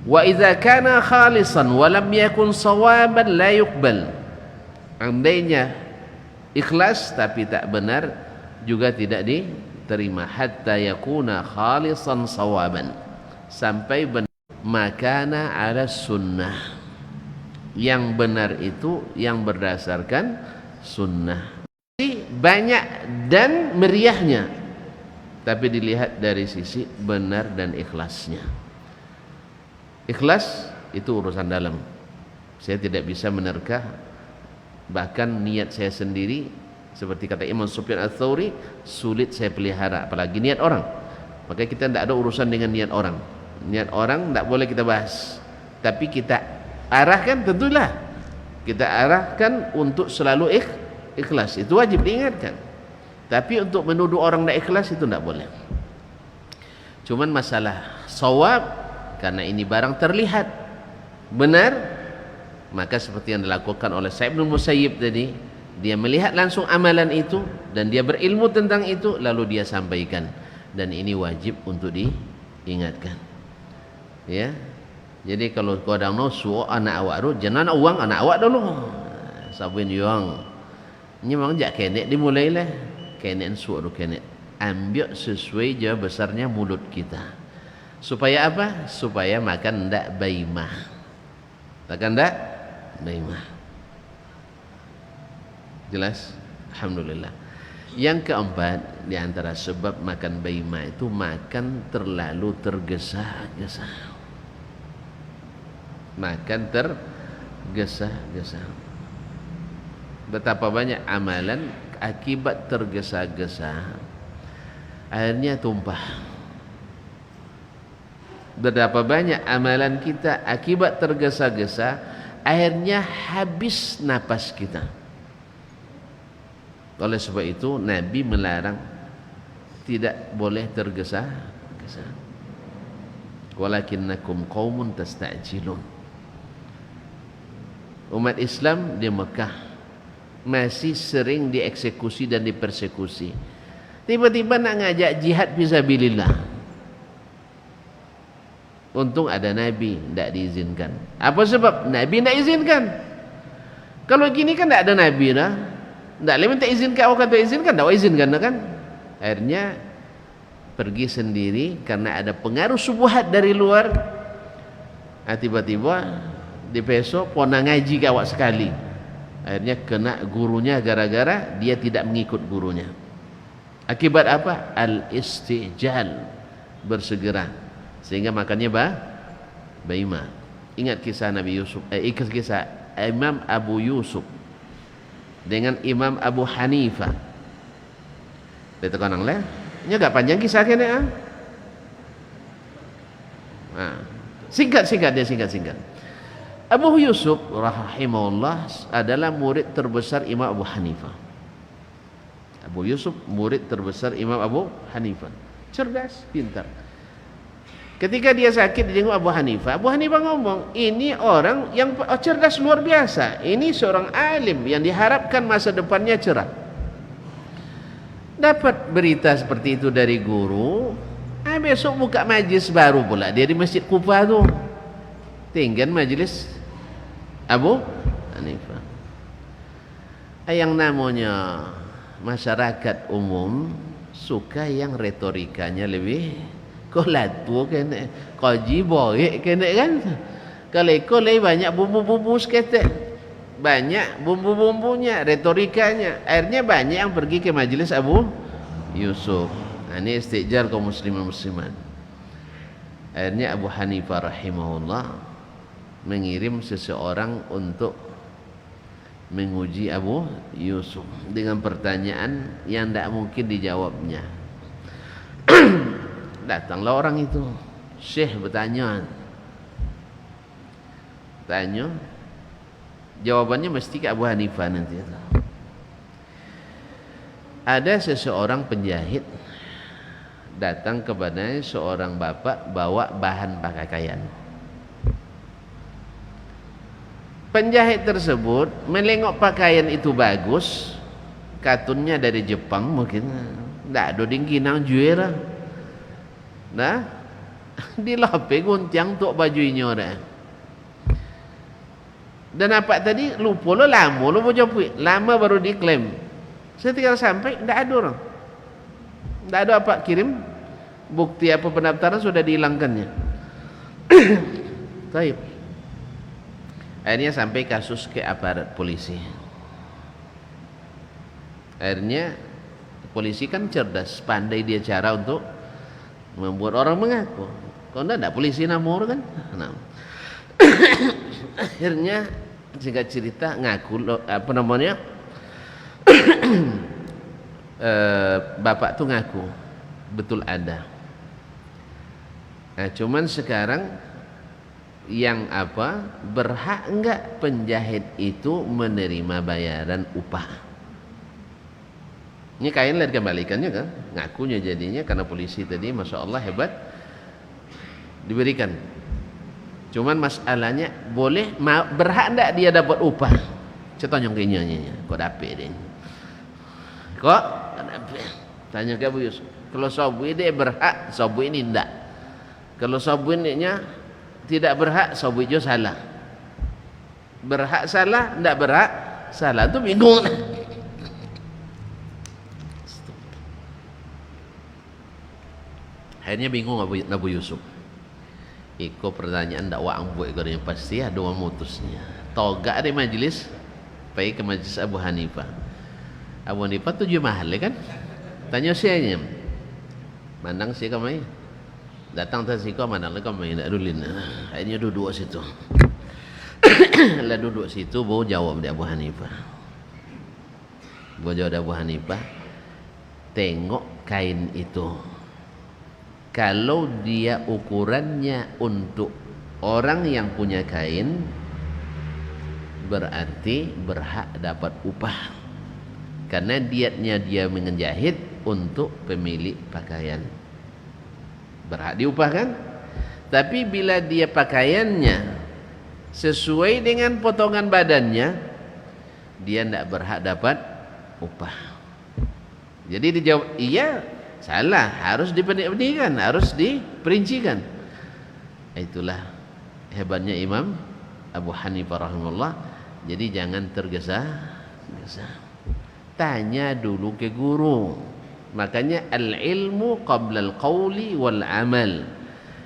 Wa idza kana khalisan wa lam yakun sawaban la yuqbal. Andainya ikhlas tapi tak benar juga tidak diterima. Hatta yakuna khalisan sawaban, sampai benar. Makana ala sunnah, yang benar itu yang berdasarkan sunnah. Banyak dan meriahnya, tapi dilihat dari sisi benar dan ikhlasnya. Ikhlas itu urusan dalam. Saya tidak bisa menerka, bahkan niat saya sendiri, seperti kata Imam Sufyan Ats-Tsauri, sulit saya pelihara, apalagi niat orang. Maka kita tidak ada urusan dengan niat orang. Niat orang tidak boleh kita bahas, tapi kita arahkan, tentulah kita arahkan untuk selalu ikhlas. Itu wajib diingatkan. Tapi untuk menuduh orang tidak ikhlas itu tidak boleh. Cuman masalah shawab, karena ini barang terlihat benar, maka seperti yang dilakukan oleh Sa'id bin Musayyib tadi, dia melihat langsung amalan itu dan dia berilmu tentang itu, lalu dia sampaikan, dan ini wajib untuk diingatkan. Ya, jadi kalau kau dah nak suruh anak awak tu, jangan uang anak awak dulu. Sabun yuang, ni memang jak kenek dimulai lah. Kenek suruh kenek, ambil sesuai je besarnya mulut kita. Supaya apa? Supaya makan ndak baimah. Takkan ndak baimah. Jelas? Alhamdulillah. Yang keempat, di antara sebab makan baimah itu makan terlalu tergesa-gesa. Makan tergesa-gesa. Betapa banyak amalan akibat tergesa-gesa akhirnya tumpah. Betapa banyak amalan kita akibat tergesa-gesa akhirnya habis napas kita. Oleh sebab itu Nabi melarang tidak boleh tergesa-gesa. Walakinnakum qaumun tasta'jilun. Umat Islam di Mekah masih sering dieksekusi dan dipersekusi. Tiba-tiba nak ngajak jihad fisabilillah. Untung ada Nabi, tidak diizinkan. Apa sebab? Nabi tidak izinkan. Kalau gini kan tidak ada Nabi dah. Tidak boleh minta izin ke orang, kata izinkan, tidak izinkan kan. Akhirnya pergi sendiri karena ada pengaruh subuhat dari luar. Tiba-tiba di besok pona ngaji ke awak sekali. Akhirnya kena gurunya gara-gara dia tidak mengikut gurunya. Akibat apa? Al-istijal, bersegera. Sehingga makannya baima. Ingat kisah Nabi Yusuf, kisah Imam Abu Yusuf dengan Imam Abu Hanifah. Betul kan lah? Ini agak panjang kisah kena. Singkat dia singkat. Abu Yusuf rahimahullah adalah murid terbesar Imam Abu Hanifah. Abu Yusuf murid terbesar Imam Abu Hanifah. Cerdas, pintar. Ketika dia sakit dijenguk Abu Hanifah ngomong, ini orang yang cerdas luar biasa. Ini seorang alim yang diharapkan masa depannya cerah. Dapat berita seperti itu dari guru. Besok buka majlis baru pula dia di Masjid Kufa tu. Tinggal majlis Abu Hanifah. Yang namanya masyarakat umum suka yang retorikanya lebih kolatu kena, koji boyek kena kan. Kalau kolai banyak bumbu-bumbu seketek, banyak bumbu-bumbunya, retorikanya. Akhirnya banyak yang pergi ke majelis Abu Yusuf. Ini istijal kaum muslimin muslimat. Akhirnya Abu Hanifah rahimahullah mengirim seseorang untuk menguji Abu Yusuf dengan pertanyaan yang tidak mungkin dijawabnya. Datanglah orang itu, Syekh bertanya, jawabannya mesti ke Abu Hanifah nanti. Ada seseorang penjahit datang kepada seorang bapak bawa bahan pakaian. Penjahit tersebut melengok pakaian itu bagus, katunnya dari Jepang mungkin, tidak ada dingkinang juera. Nah, dilape guntiang untuk bajunya orang. Dan apa tadi lupa lo lama lo bojopui, lama baru diklaim. Setelah sampai tidak ada orang, tidak ada apa kirim bukti apa pendaftaran sudah dihilangkannya. Taib. Akhirnya sampai kasus ke aparat polisi. Akhirnya polisi kan cerdas, pandai dia cara untuk membuat orang mengaku. Kalau tidak polisi namur kan. Akhirnya singkat cerita ngaku apa namanya bapak tuh ngaku betul ada. Nah, cuman sekarang yang apa berhak enggak penjahit itu menerima bayaran upah? Ini kain lihat kembalikannya kan, ngakunya jadinya karena polisi tadi masya Allah hebat diberikan. Cuman masalahnya boleh berhak enggak dia dapat upah? Cetonyong kenyanya, kok dapet deh? Kok dapet? Tanya ke Abu Yusuf. Kalau sabu ini berhak, sabu ini enggak. Kalau sabu ininya tidak berhak, sabu itu salah. Berhak salah, enggak berhak salah, itu bingung. Akhirnya bingung Abu Yusuf. Iko pertanyaan dakwah ambo iko yang pasti ada orang mutusnya. Toga di majelis, pergi ke majelis Abu Hanifah. Abu Hanifah tujuh mahal kan? Tanya sianya. Mandang si kamai. Datang tas iko mandang lagi kamai nak dulin. Akhirnya duduk situ. Lah duduk situ baru jawab di Abu Hanifah. Baru jawab di Abu Hanifah. Tengok kain itu. Kalau dia ukurannya untuk orang yang punya kain berarti berhak dapat upah, karena niatnya dia menjahit untuk pemilik pakaian, berhak diupah kan. Tapi bila dia pakaiannya sesuai dengan potongan badannya, dia tidak berhak dapat upah. Jadi dijawab, iya, salah, harus dipendek-pendekkan, harus diperincikan. Itulah hebatnya Imam Abu Hanifah rahimahullah. Jadi jangan tergesa-gesa, tanya dulu ke guru. Makanya al-ilmu qabla al-qawli wal amal.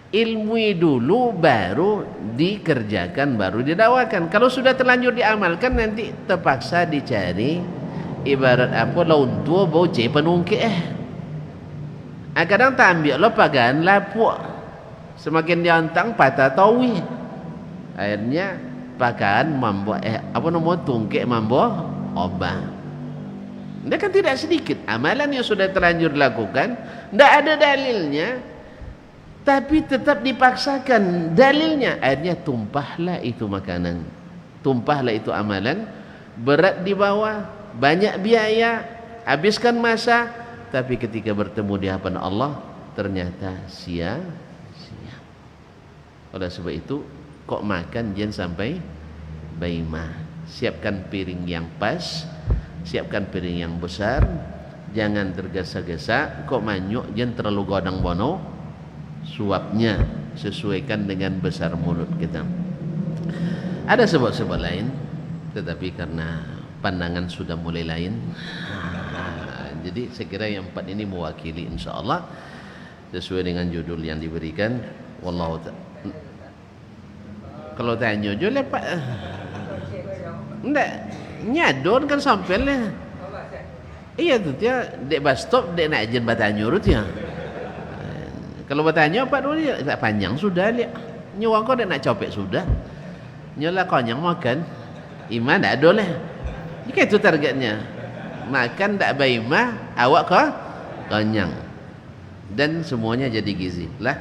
Ilmu dulu baru dikerjakan, baru didakwakan. Kalau sudah terlanjur diamalkan, nanti terpaksa dicari ibarat apa, laun tua bocah penungkit kadang tak ambil lo pagan lapuk, semakin diantang patah tawi, akhirnya pakan mambo apa nama tungkek mambo obah. Dia kan tidak sedikit amalan yang sudah terlanjur dilakukan, tidak ada dalilnya, tapi tetap dipaksakan dalilnya, akhirnya tumpahlah itu makanan, tumpahlah itu amalan, berat di bawah, banyak biaya, habiskan masa, tapi ketika bertemu di hadapan Allah ternyata sia-sia. Oleh sebab itu, kok makan jangan sampai baimah. Siapkan piring yang pas, siapkan piring yang besar, jangan tergesa-gesa. Kok manyuk jangan terlalu godang bono suapnya, sesuaikan dengan besar mulut kita. Ada sebab-sebab lain, tetapi karena pandangan sudah mulai lain, jadi saya kira yang 4 ini mewakili insyaallah sesuai dengan judul yang diberikan. Wallahu ta'ala. Kalau tanya je lepas enggak nyadon kan sampai lah. Iya tu dia dek bus stop dek nak jen bertanya tu ya. Kalau bertanya apa dulu dia tak panjang sudah lihat. Nyuang kau dek nak copek sudah. Nyolah kau yang makan. Iman tak ada lah. Jika itu targetnya. Makan tak baimah, awak kau kenyang. Dan semuanya jadi gizi. Lah.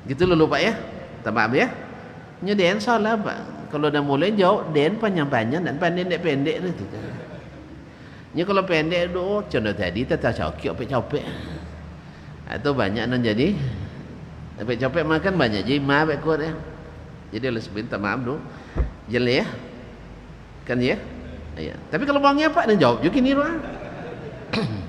Gitu dulu Pak ya. Tak maaf ya. Nya den salah Pak. Kalau dah mulai jauh den panjang-panjang dan pendek-pendek tu. Nya kalau pendek tu contoh tadi tetap cokek. Atau banyak nan jadi. Sampai copek makan banyak jadi maaf kuat ya. Jadi oleh sebab minta maaf dulu. Jelas ya. Kan ya? Ya. Tapi kalau bangnya Pak dan jawab juga ni doa.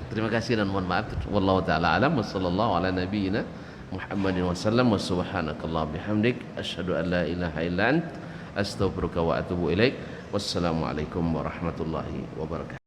Terima kasih dan mohon maaf. Wallahu taala alam wa sallallahu ala nabiyyina Muhammadin wasallam wa subhanakallah bihamdik asyhadu an la ilaha illa ant astaghfiruka wa atubu ilaik. Wassalamualaikum warahmatullahi wabarakatuh.